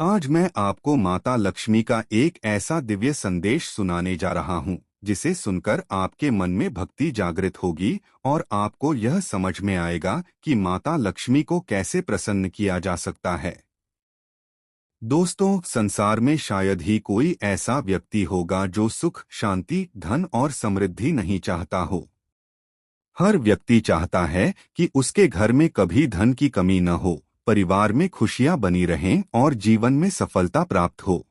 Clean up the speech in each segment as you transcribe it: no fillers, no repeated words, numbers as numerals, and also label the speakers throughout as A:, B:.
A: आज मैं आपको माता लक्ष्मी का एक ऐसा दिव्य संदेश सुनाने जा रहा हूँ जिसे सुनकर आपके मन में भक्ति जागृत होगी और आपको यह समझ में आएगा कि माता लक्ष्मी को कैसे प्रसन्न किया जा सकता है। दोस्तों, संसार में शायद ही कोई ऐसा व्यक्ति होगा जो सुख, शांति, धन और समृद्धि नहीं चाहता हो। हर व्यक्ति चाहता है कि उसके घर में कभी धन की कमी न हो, परिवार में खुशियां बनी रहें और जीवन में सफलता प्राप्त हो।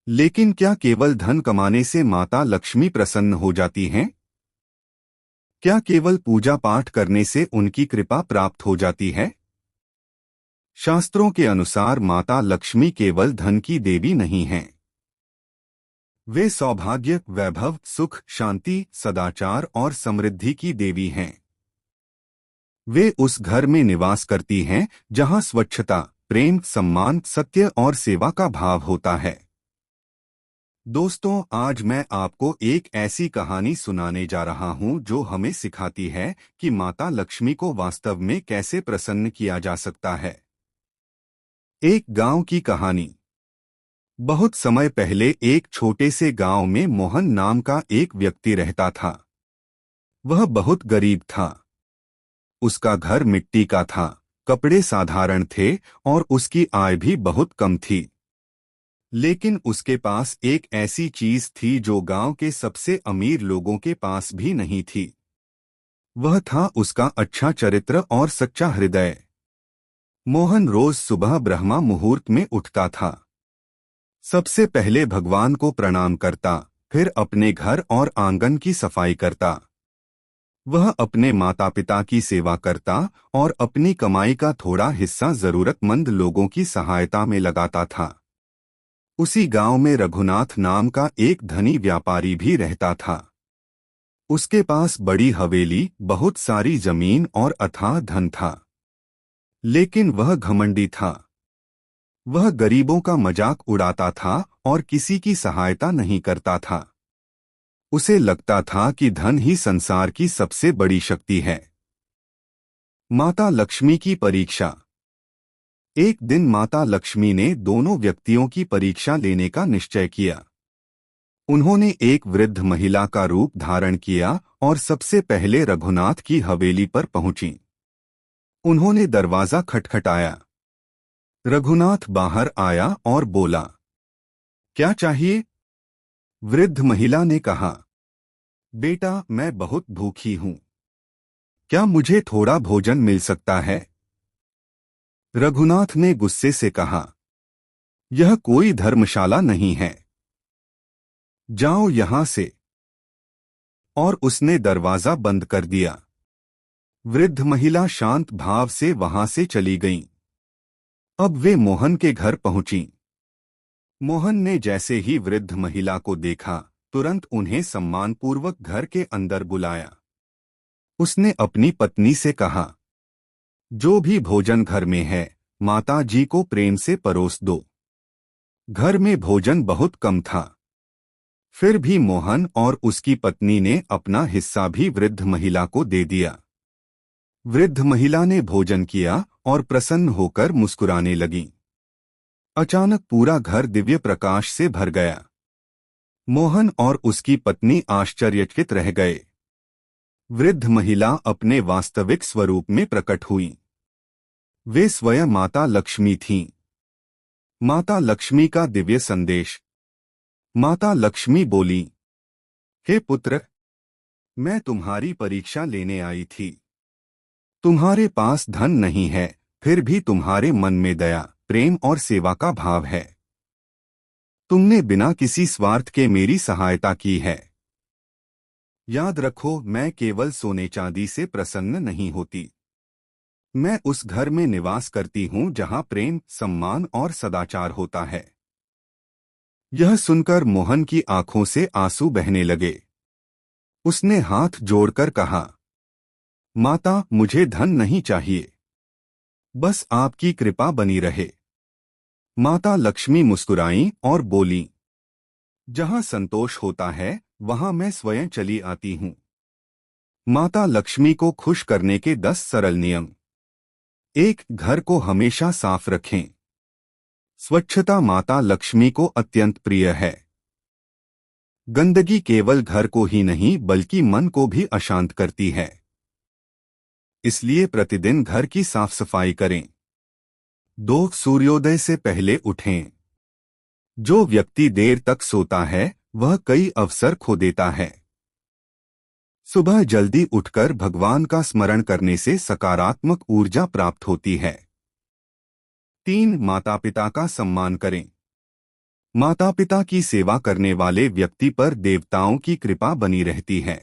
A: लेकिन क्या केवल धन कमाने से माता लक्ष्मी प्रसन्न हो जाती हैं? क्या केवल पूजा पाठ करने से उनकी कृपा प्राप्त हो जाती है? शास्त्रों के अनुसार माता लक्ष्मी केवल धन की देवी नहीं हैं। वे सौभाग्य, वैभव, सुख, शांति, सदाचार और समृद्धि की देवी हैं। वे उस घर में निवास करती हैं जहां स्वच्छता, प्रेम, सम्मान, सत्य और सेवा का भाव होता है। दोस्तों, आज मैं आपको एक ऐसी कहानी सुनाने जा रहा हूं जो हमें सिखाती है कि माता लक्ष्मी को वास्तव में कैसे प्रसन्न किया जा सकता है। एक गांव की कहानी। बहुत समय पहले एक छोटे से गांव में मोहन नाम का एक व्यक्ति रहता था। वह बहुत गरीब था। उसका घर मिट्टी का था, कपड़े साधारण थे और उसकी आय भी बहुत कम थी। लेकिन उसके पास एक ऐसी चीज थी जो गांव के सबसे अमीर लोगों के पास भी नहीं थी। वह था उसका अच्छा चरित्र और सच्चा हृदय। मोहन रोज सुबह ब्रह्मा मुहूर्त में उठता था। सबसे पहले भगवान को प्रणाम करता, फिर अपने घर और आंगन की सफाई करता। वह अपने माता पिता की सेवा करता और अपनी कमाई का थोड़ा हिस्सा जरूरतमंद लोगों की सहायता में लगाता था। उसी गांव में रघुनाथ नाम का एक धनी व्यापारी भी रहता था। उसके पास बड़ी हवेली, बहुत सारी जमीन और अथाह धन था। लेकिन वह घमंडी था। वह गरीबों का मजाक उड़ाता था और किसी की सहायता नहीं करता था। उसे लगता था कि धन ही संसार की सबसे बड़ी शक्ति है। माता लक्ष्मी की परीक्षा। एक दिन माता लक्ष्मी ने दोनों व्यक्तियों की परीक्षा लेने का निश्चय किया। उन्होंने एक वृद्ध महिला का रूप धारण किया और सबसे पहले रघुनाथ की हवेली पर पहुंची। उन्होंने दरवाजा खटखटाया। रघुनाथ बाहर आया और बोला, क्या चाहिए? वृद्ध महिला ने कहा, बेटा, मैं बहुत भूखी हूं। क्या मुझे थोड़ा भोजन मिल सकता है? रघुनाथ ने गुस्से से कहा, यह कोई धर्मशाला नहीं है। जाओ यहां से। और उसने दरवाजा बंद कर दिया। वृद्ध महिला शांत भाव से वहां से चली गईं। अब वे मोहन के घर पहुंची। मोहन ने जैसे ही वृद्ध महिला को देखा, तुरंत उन्हें सम्मानपूर्वक घर के अंदर बुलाया। उसने अपनी पत्नी से कहा, जो भी भोजन घर में है, माता जी को प्रेम से परोस दो। घर में भोजन बहुत कम था। फिर भी मोहन और उसकी पत्नी ने अपना हिस्सा भी वृद्ध महिला को दे दिया। वृद्ध महिला ने भोजन किया और प्रसन्न होकर मुस्कुराने लगी। अचानक पूरा घर दिव्य प्रकाश से भर गया। मोहन और उसकी पत्नी आश्चर्यचकित रह गए। वृद्ध महिला अपने वास्तविक स्वरूप में प्रकट हुई। वे स्वयं माता लक्ष्मी थीं। माता लक्ष्मी का दिव्य संदेश। माता लक्ष्मी बोली, हे पुत्र, मैं तुम्हारी परीक्षा लेने आई थी। तुम्हारे पास धन नहीं है, फिर भी तुम्हारे मन में दया, प्रेम और सेवा का भाव है। तुमने बिना किसी स्वार्थ के मेरी सहायता की है। याद रखो, मैं केवल सोने चांदी से प्रसन्न नहीं होती। मैं उस घर में निवास करती हूँ जहाँ प्रेम, सम्मान और सदाचार होता है। यह सुनकर मोहन की आंखों से आंसू बहने लगे। उसने हाथ जोड़कर कहा, माता, मुझे धन नहीं चाहिए। बस आपकी कृपा बनी रहे। माता लक्ष्मी मुस्कुराईं और बोली, जहाँ संतोष होता है, वहाँ मैं स्वयं चली आती हूँ। माता लक्ष्मी को खुश करने के 10 सरल नियम। 1. घर को हमेशा साफ रखें। स्वच्छता माता लक्ष्मी को अत्यंत प्रिय है। गंदगी केवल घर को ही नहीं बल्कि मन को भी अशांत करती है। इसलिए प्रतिदिन घर की साफ सफाई करें। 2 सूर्योदय से पहले उठें। जो व्यक्ति देर तक सोता है वह कई अवसर खो देता है। सुबह जल्दी उठकर भगवान का स्मरण करने से सकारात्मक ऊर्जा प्राप्त होती है। 3 माता पिता का सम्मान करें। माता पिता की सेवा करने वाले व्यक्ति पर देवताओं की कृपा बनी रहती है।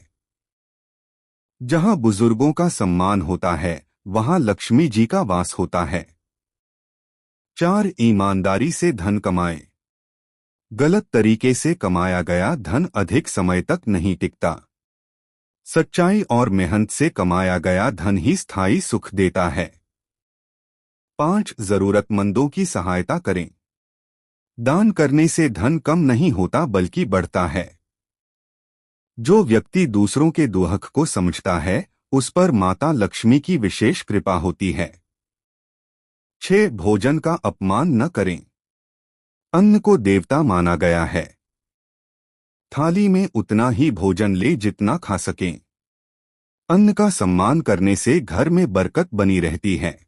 A: जहां बुजुर्गों का सम्मान होता है वहां लक्ष्मी जी का वास होता है। 4 ईमानदारी से धन कमाएं। गलत तरीके से कमाया गया धन अधिक समय तक नहीं टिकता। सच्चाई और मेहनत से कमाया गया धन ही स्थायी सुख देता है। 5 जरूरतमंदों की सहायता करें। दान करने से धन कम नहीं होता बल्कि बढ़ता है। जो व्यक्ति दूसरों के दुख को समझता है उस पर माता लक्ष्मी की विशेष कृपा होती है। 6 भोजन का अपमान न करें। अन्न को देवता माना गया है। थाली में उतना ही भोजन ले जितना खा सकें। अन्न का सम्मान करने से घर में बरकत बनी रहती है।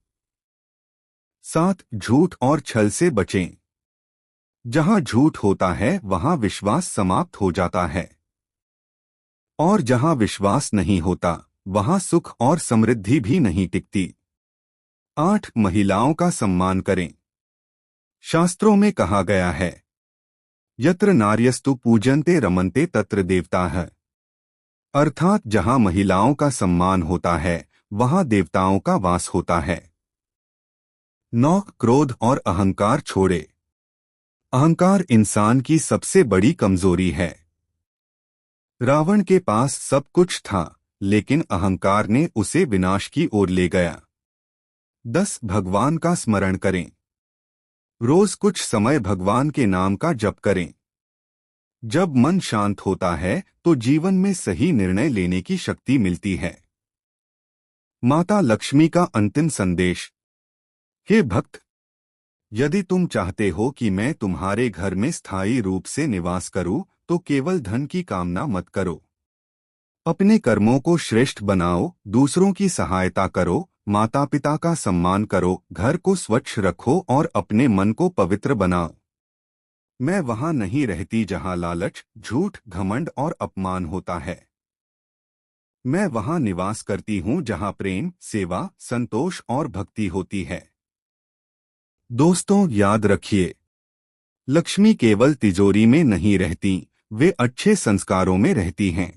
A: 7 झूठ और छल से बचें। जहां झूठ होता है वहां विश्वास समाप्त हो जाता है और जहां विश्वास नहीं होता वहां सुख और समृद्धि भी नहीं टिकती। 8 महिलाओं का सम्मान करें। शास्त्रों में कहा गया है यत्र नार्यस्तु पूजन्ते रमन्ते तत्र देवताः। अर्थात जहां महिलाओं का सम्मान होता है वहां देवताओं का वास होता है। 9 क्रोध और अहंकार छोड़े। अहंकार इंसान की सबसे बड़ी कमजोरी है। रावण के पास सब कुछ था लेकिन अहंकार ने उसे विनाश की ओर ले गया। 10 भगवान का स्मरण करें। रोज कुछ समय भगवान के नाम का जप करें। जब मन शांत होता है तो जीवन में सही निर्णय लेने की शक्ति मिलती है। माता लक्ष्मी का अंतिम संदेश। हे भक्त, यदि तुम चाहते हो कि मैं तुम्हारे घर में स्थायी रूप से निवास करूं तो केवल धन की कामना मत करो। अपने कर्मों को श्रेष्ठ बनाओ, दूसरों की सहायता करो, माता पिता का सम्मान करो, घर को स्वच्छ रखो और अपने मन को पवित्र बनाओ। मैं वहां नहीं रहती जहां लालच, झूठ, घमंड और अपमान होता है। मैं वहां निवास करती हूं जहां प्रेम, सेवा, संतोष और भक्ति होती है। दोस्तों, याद रखिए, लक्ष्मी केवल तिजोरी में नहीं रहती, वे अच्छे संस्कारों में रहती हैं।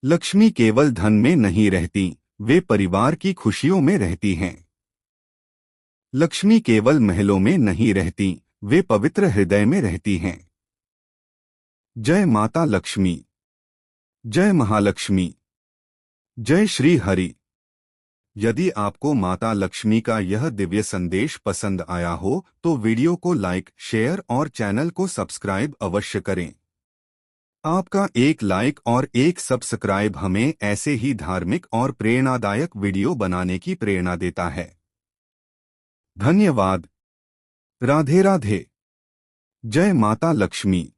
A: लक्ष्मी केवल धन में नहीं रहती, वे परिवार की खुशियों में रहती हैं। लक्ष्मी केवल महलों में नहीं रहती, वे पवित्र हृदय में रहती हैं। जय माता लक्ष्मी। जय महालक्ष्मी। जय श्री हरि। यदि आपको माता लक्ष्मी का यह दिव्य संदेश पसंद आया हो तो वीडियो को लाइक, शेयर और चैनल को सब्सक्राइब अवश्य करें। आपका एक लाइक और एक सब्सक्राइब हमें ऐसे ही धार्मिक और प्रेरणादायक वीडियो बनाने की प्रेरणा देता है। धन्यवाद। राधे राधे। जय माता लक्ष्मी।